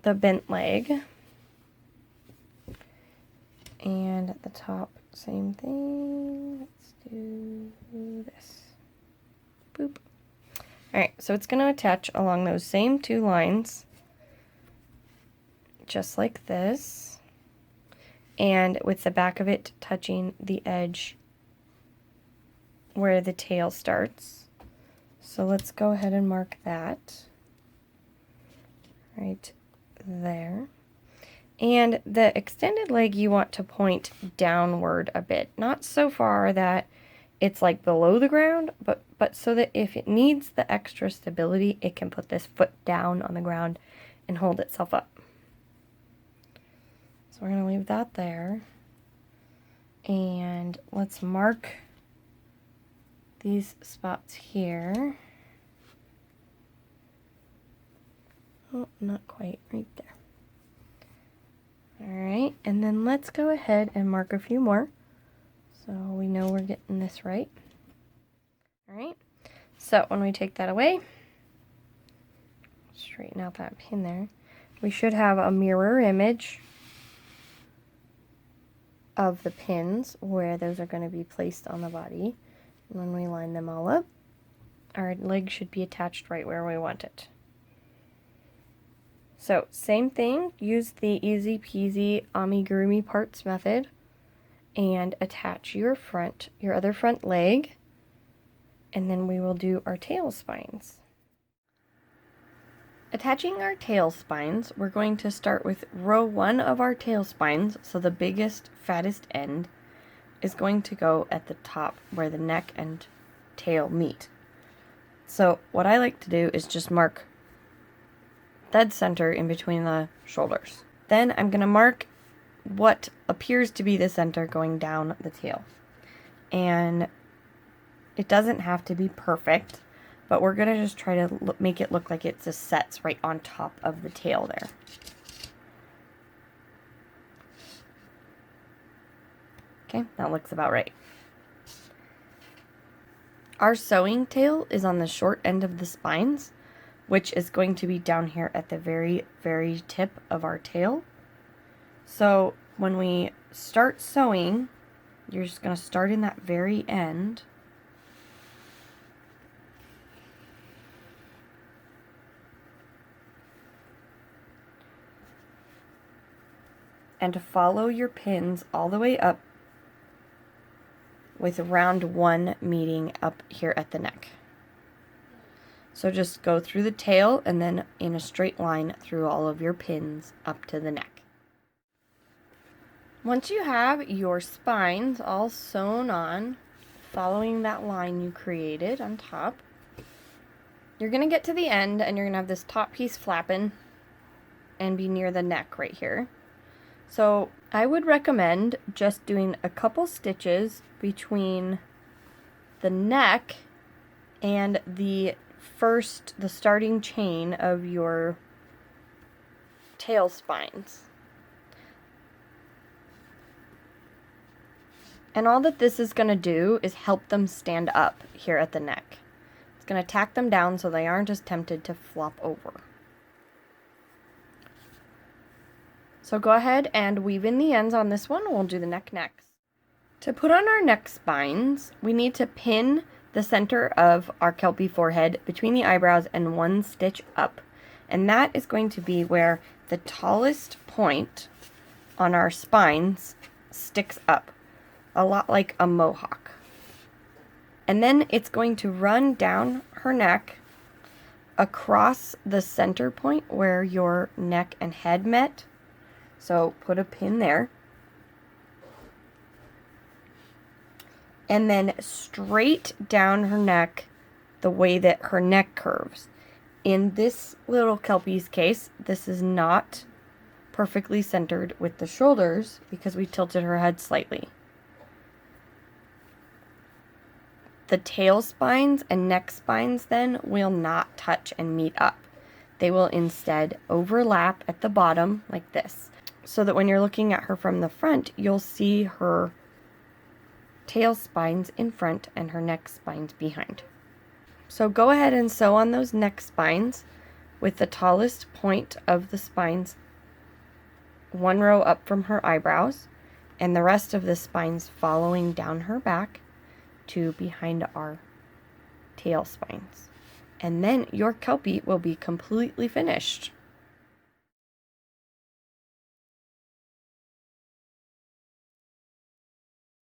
the bent leg. And at the top, same thing. Let's do this. Boop. Alright, so it's going to attach along those same 2 lines, just like this, and with the back of it touching the edge where the tail starts. So let's go ahead and mark that right there. And the extended leg you want to point downward a bit, not so far that it's like below the ground, but so that if it needs the extra stability, it can put this foot down on the ground and hold itself up. So we're going to leave that there. And let's mark these spots here. Oh, not quite, right there. Alright, and then let's go ahead and mark a few more so we know we're getting this right. Alright, so when we take that away, straighten out that pin there, we should have a mirror image of the pins where those are going to be placed on the body. And when we line them all up, our leg should be attached right where we want it. So same thing, use the easy peasy Amigurumi parts method and attach your other front leg, and then we will do our tail spines. Attaching our tail spines, we're going to start with row 1 of our tail spines, so the biggest, fattest end is going to go at the top where the neck and tail meet. So what I like to do is just mark dead center in between the shoulders. Then I'm going to mark what appears to be the center going down the tail. And it doesn't have to be perfect, but we're going to just try to make it look like it just sets right on top of the tail there. Okay, that looks about right. Our sewing tail is on the short end of the spines, which is going to be down here at the very, very tip of our tail. So when we start sewing, you're just going to start in that very end. And to follow your pins all the way up with round 1 meeting up here at the neck. So just go through the tail and then in a straight line through all of your pins up to the neck. Once you have your spines all sewn on, following that line you created on top, you're going to get to the end and you're going to have this top piece flapping and be near the neck right here. So I would recommend just doing a couple stitches between the neck and the starting chain of your tail spines. And all that this is going to do is help them stand up here at the neck. It's going to tack them down so they aren't as tempted to flop over. So go ahead and weave in the ends on this one. We'll do the neck next. To put on our neck spines, we need to pin the center of our Kelpie forehead between the eyebrows and 1 stitch up. And that is going to be where the tallest point on our spines sticks up, a lot like a mohawk. And then it's going to run down her neck across the center point where your neck and head met. So put a pin there. And then straight down her neck the way that her neck curves. In this little Kelpie's case, this is not perfectly centered with the shoulders because we tilted her head slightly. The tail spines and neck spines then will not touch and meet up. They will instead overlap at the bottom like this, so that when you're looking at her from the front, you'll see her tail spines in front and her neck spines behind. So go ahead and sew on those neck spines with the tallest point of the spines 1 row up from her eyebrows, and the rest of the spines following down her back to behind our tail spines. and then your Kelpie will be completely finished.